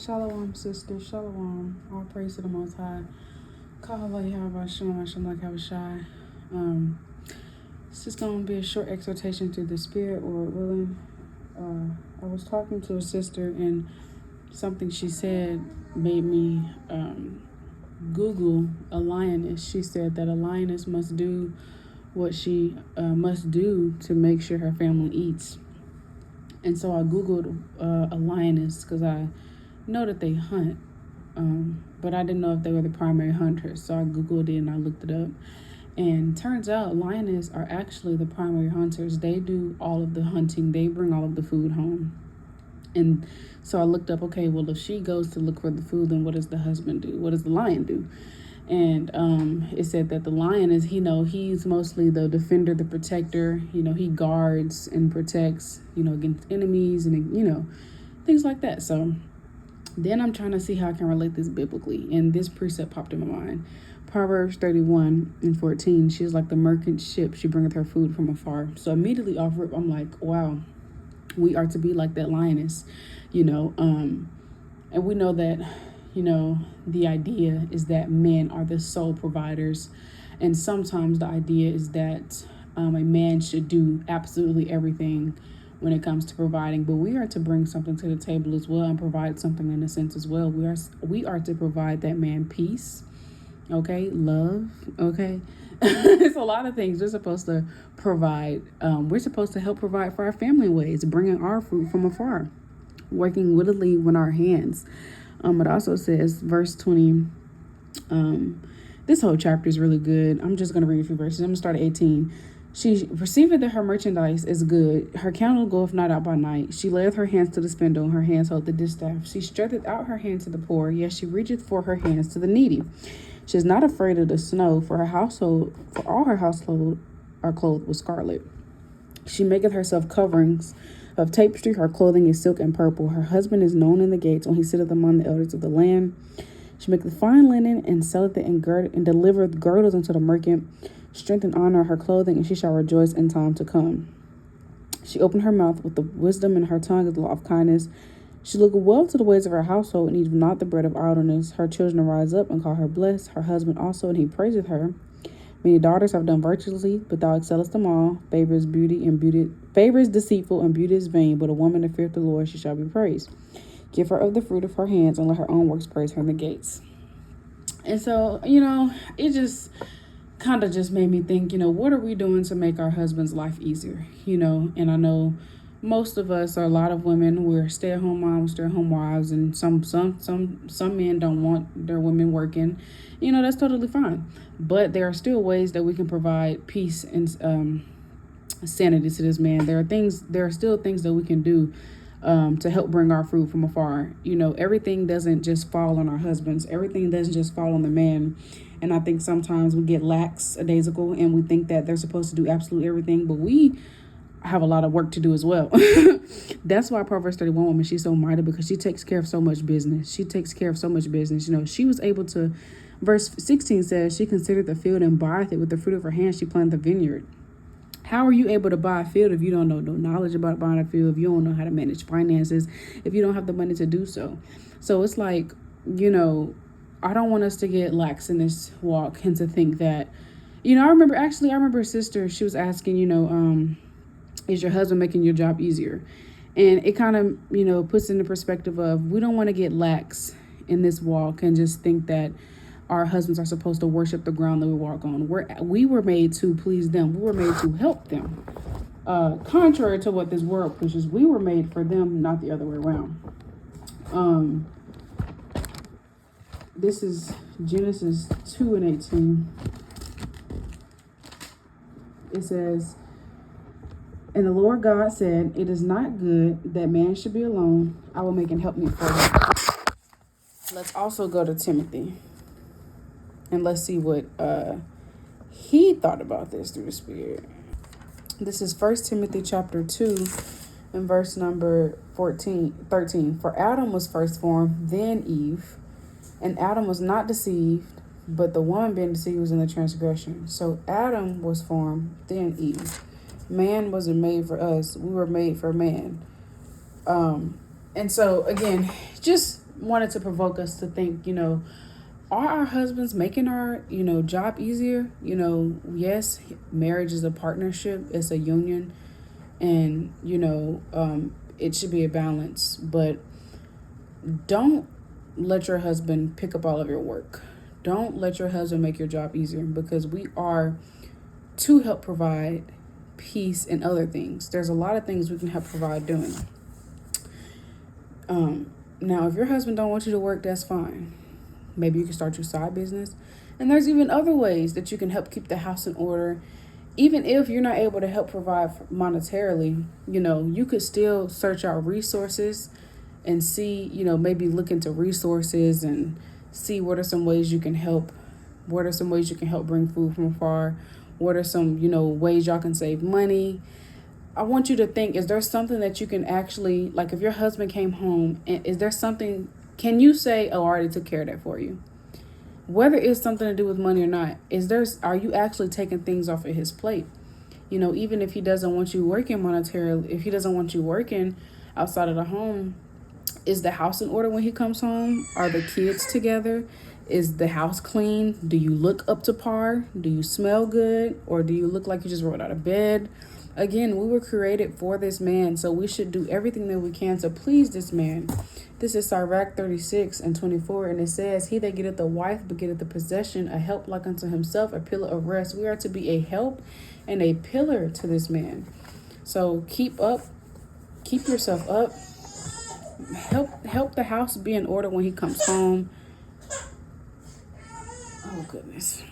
Shalom, sister. Shalom. All praise to the Most High. Lord Yahawah Bahasham Yahawashi. It's just going to be a short exhortation through the Spirit, Lord willing. I was talking to a sister, and something she said made me Google a lioness. She said that a lioness must do what she must do to make sure her family eats. And so I Googled a lioness because I know that they hunt, but I didn't know if they were the primary hunters. So I Googled it and I looked it up. And turns out lioness are actually the primary hunters. They do all of the hunting. They bring all of the food home. And so I looked up, okay, well, if she goes to look for the food, then what does the husband do? What does the lion do? And it said that the lion is, he's mostly the defender, the protector. He guards and protects, against enemies and, things like that. So then I'm trying to see how I can relate this biblically. And this precept popped in my mind. Proverbs 31:14. She's like the merchant ship. She bringeth her food from afar. So immediately off rip, I'm like, wow, we are to be like that lioness, and we know that, the idea is that men are the sole providers. And sometimes the idea is that a man should do absolutely everything when it comes to providing, but we are to bring something to the table as well and provide something in a sense as well. We are to provide that man peace, okay, love, okay. It's a lot of things we're supposed to provide. We're supposed to help provide for our family in ways, bringing our fruit from afar, working willingly with our hands. It also says, verse 20, this whole chapter is really good. I'm just going to read a few verses. I'm going to start at 18. She perceiveth that her merchandise is good. Her candle goeth not out by night. She layeth her hands to the spindle, her hands hold the distaff. She stretcheth out her hand to the poor, yes, she reacheth for her hands to the needy. She is not afraid of the snow, for all her household are clothed with scarlet. She maketh herself coverings of tapestry, her clothing is silk and purple. Her husband is known in the gates when he sitteth among the elders of the land. She maketh fine linen and selleth it and delivereth girdles unto the merchant. Strength and honor her clothing, and she shall rejoice in time to come. She opened her mouth with the wisdom, and her tongue is the law of kindness. She looketh well to the ways of her household, and eateth not the bread of idleness. Her children arise up and call her blessed, her husband also, and he praiseth her. Many daughters have done virtuously, but thou excellest them all. Favor is deceitful, and beauty is vain, but a woman that feareth the Lord, she shall be praised. Give her of the fruit of her hands, and let her own works praise her in the gates. And so, it just kind of just made me think, what are we doing to make our husband's life easier? And I know most of us, or a lot of women, we're stay-at-home moms, stay-at-home wives, and some men don't want their women working. That's totally fine. But there are still ways that we can provide peace and sanity to this man. There are still things that we can do to help bring our fruit from afar. Everything doesn't just fall on our husbands. Everything doesn't just fall on the man. And I think sometimes we get lackadaisical and we think that they're supposed to do absolutely everything, but we have a lot of work to do as well. That's why Proverbs 31 woman, she's so mighty, because she takes care of so much business. She was able to, verse 16 says, she considered the field and buyeth it with the fruit of her hands. She planted the vineyard. How are you able to buy a field if you don't know no knowledge about buying a field, if you don't know how to manage finances, if you don't have the money to do so? So it's like, I don't want us to get lax in this walk and to think that, I remember a sister, she was asking, is your husband making your job easier? And it kind of, puts in the perspective of, we don't want to get lax in this walk and just think that our husbands are supposed to worship the ground that we walk on. We were made to please them. We were made to help them. Contrary to what this world pushes, we were made for them, not the other way around. This is Genesis 2:18. It says, and the Lord God said, it is not good that man should be alone. I will make an helpmeet for him. Let's also go to Timothy. And let's see what he thought about this through the Spirit. This is 1 Timothy chapter 2 and verse number 13. For Adam was first formed, then Eve. And Adam was not deceived, but the woman being deceived was in the transgression. So Adam was formed, then Eve. Man wasn't made for us. We were made for man. And so, again, just wanted to provoke us to think, are our husbands making our, job easier? Yes, marriage is a partnership, it's a union, and, it should be a balance. But don't let your husband pick up all of your work. Don't let your husband make your job easier, because we are to help provide peace and other things. There's a lot of things we can help provide doing. Now, if your husband don't want you to work, that's fine. Maybe you can start your side business. And there's even other ways that you can help keep the house in order. Even if you're not able to help provide monetarily, you could still search out resources and see, maybe look into resources and see what are some ways you can help. What are some ways you can help bring food from afar? What are some, ways y'all can save money? I want you to think, is there something that you can actually, like if your husband came home, and is there something, can you say, oh, I already took care of that for you? Whether it's something to do with money or not, are you actually taking things off of his plate? Even if he doesn't want you working monetarily, if he doesn't want you working outside of the home, is the house in order when he comes home? Are the kids together? Is the house clean? Do you look up to par? Do you smell good? Or do you look like you just rolled out of bed? Again, we were created for this man, so we should do everything that we can to please this man. This is Sirach 36:24, and it says, he that getteth a wife begetteth the possession, a help like unto himself, a pillar of rest. We are to be a help and a pillar to this man. So keep yourself up. Help the house be in order when he comes home. Oh, goodness.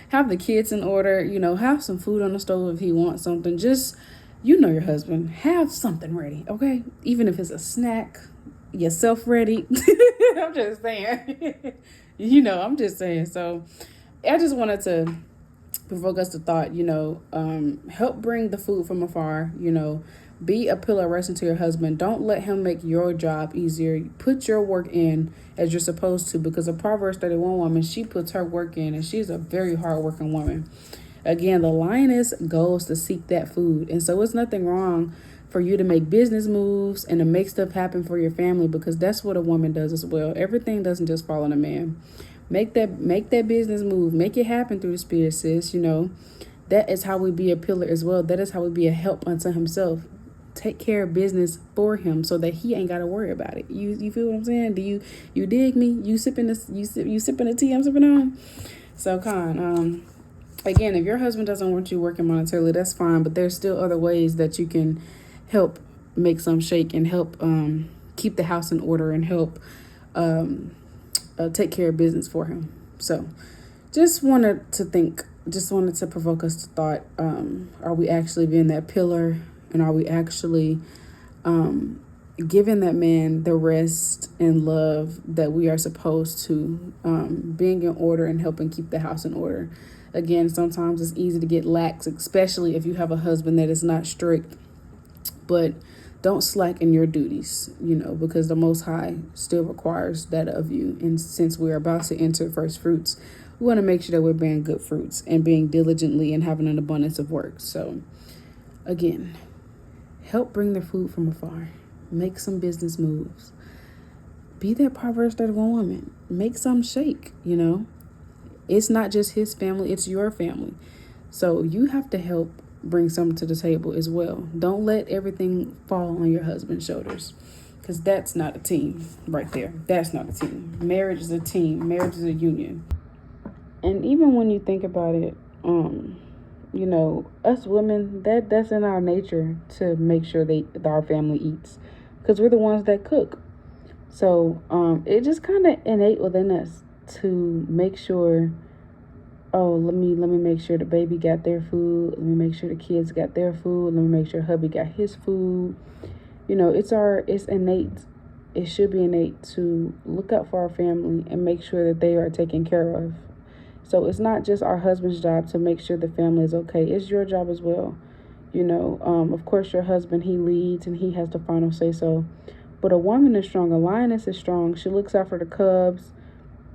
Have the kids in order, have some food on the stove if he wants something. Just, your husband, have something ready, okay? Even if it's a snack, yourself ready. I'm just saying. I'm just saying. So I just wanted to provoke us to thought, help bring the food from afar, be a pillar of rest to your husband. Don't let him make your job easier. Put your work in as you're supposed to, because a Proverbs 31 woman, she puts her work in, and she's a very hardworking woman. Again, the lioness goes to seek that food. And so it's nothing wrong for you to make business moves and to make stuff happen for your family, because that's what a woman does as well. Everything doesn't just fall on a man. Make that business move. Make it happen through the spirit, sis. That is how we be a pillar as well. That is how we be a help unto himself. Take care of business for him so that he ain't got to worry about it. You feel what I'm saying? Do you dig me? You sipping the tea I'm sipping on? So again, if your husband doesn't want you working monetarily, that's fine, but there's still other ways that you can help make some shake and help keep the house in order and help take care of business for him. So just wanted to provoke us to thought, are we actually being that pillar? And are we actually giving that man the rest and love that we are supposed to, being in order and helping keep the house in order? Again, sometimes it's easy to get lax, especially if you have a husband that is not strict. But don't slacken your duties, because the Most High still requires that of you. And since we're about to enter first fruits, we want to make sure that we're bearing good fruits and being diligently and having an abundance of work. So again, help bring the food from afar. Make some business moves. Be that Proverbs 31 woman. Make some shake, It's not just his family, it's your family. So you have to help bring something to the table as well. Don't let everything fall on your husband's shoulders, because that's not a team right there. That's not a team. Marriage is a team. Marriage is a union. And even when you think about it, us women, that's in our nature to make sure our family eats, because we're the ones that cook. So it just kind of innate within us to make sure, let me make sure the baby got their food. Let me make sure the kids got their food. Let me make sure hubby got his food. It's innate. It should be innate to look out for our family and make sure that they are taken care of. So it's not just our husband's job to make sure the family is okay. It's your job as well. Of course, your husband, he leads and he has the final say so. But a woman is strong. A lioness is strong. She looks out for the cubs.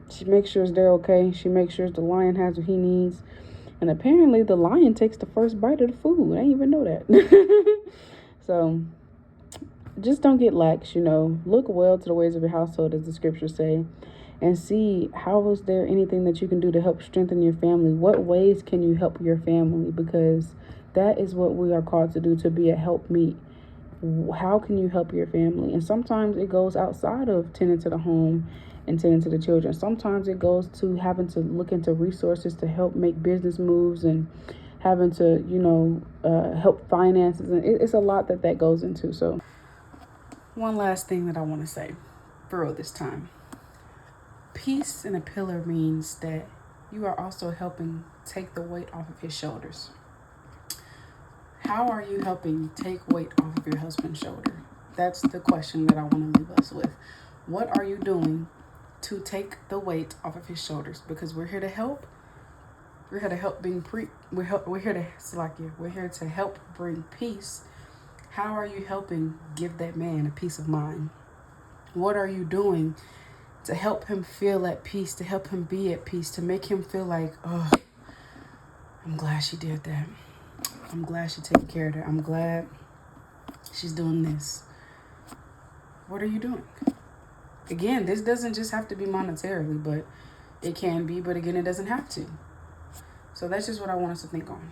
She makes sure they're okay. She makes sure the lion has what he needs. And apparently the lion takes the first bite of the food. I didn't even know that. So just don't get lax, Look well to the ways of your household, as the scriptures say, and see how is there anything that you can do to help strengthen your family. What ways can you help your family? Because that is what we are called to do, to be a helpmeet. How can you help your family? And sometimes it goes outside of tending to the home and tending to the children. Sometimes it goes to having to look into resources to help make business moves and having to, help finances. And it's a lot that goes into. So one last thing that I want to say for real this time. Peace in a pillar means that you are also helping take the weight off of his shoulders. How are you helping take weight off of your husband's shoulder? That's the question that I want to leave us with. What are you doing to take the weight off of his shoulders? Because we're here to help. We're here to help we're here to help bring peace. How are you helping give that man a peace of mind? What are you doing to help him feel at peace, to help him be at peace, to make him feel like, oh, I'm glad she did that. I'm glad she's taking care of her. I'm glad she's doing this. What are you doing? Again, this doesn't just have to be monetarily, but it can be. But again, it doesn't have to. So that's just what I want us to think on.